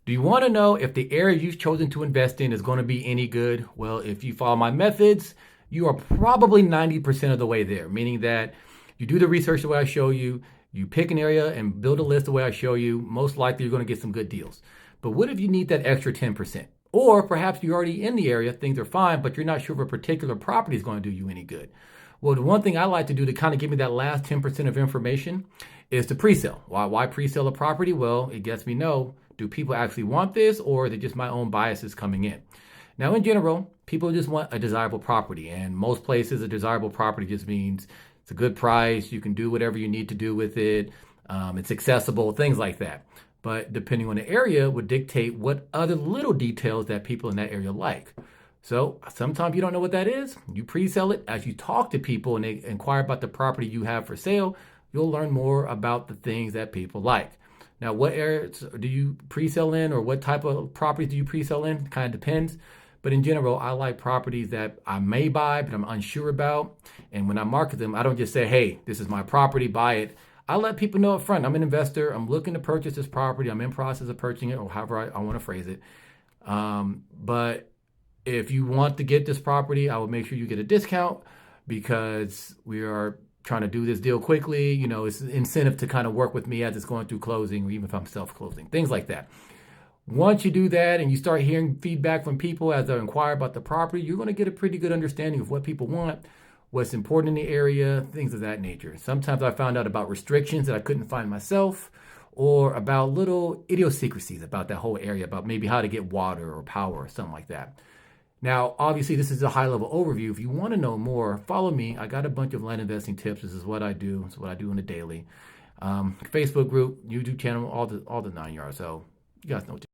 Do you want to know if the area you've chosen to invest in is going to be any good? Well, if you follow my methods, you are probably 90% of the way there, meaning that you do the research the way I show you, you pick an area and build a list the way I show you, most likely you're going to get some good deals. But what if you need that extra 10%? Or perhaps you're already in the area, things are fine, but you're not sure if a particular property is going to do you any good. Well, the one thing I like to do to kind of give me that last 10% of information is to pre-sale. Why pre-sale a property? Well, it gets me know, do people actually want this, or is it just my own biases coming in? Now, in general, people just want a desirable property, and most places a desirable property just means it's a good price, you can do whatever you need to do with it, it's accessible, things like that. But depending on the area would dictate what other little details that people in that area like. So sometimes you don't know what that is. You pre-sell it. As you talk to people and they inquire about the property you have for sale, you'll learn more about the things that people like. Now, what areas do you pre-sell in, or what type of properties do you pre-sell in? Kind of depends. But in general, I like properties that I may buy, but I'm unsure about. And when I market them, I don't just say, hey, this is my property, buy it. I let people know up front, I'm an investor. I'm looking to purchase this property. I'm in process of purchasing it, or however I want to phrase it. But if you want to get this property, I will make sure you get a discount because we are trying to do this deal quickly. You know, it's an incentive to kind of work with me as it's going through closing, or even if I'm self-closing, things like that. Once you do that and you start hearing feedback from people as they inquire about the property, you're going to get a pretty good understanding of what people want, what's important in the area, things of that nature. Sometimes I found out about restrictions that I couldn't find myself, or about little idiosyncrasies about that whole area, about maybe how to get water or power or something like that. Now, obviously, this is a high-level overview. If you want to know more, follow me. I got a bunch of land investing tips. This is what I do. It's what I do on a daily. Facebook group, YouTube channel, all the 9 yards. So you guys know what to do.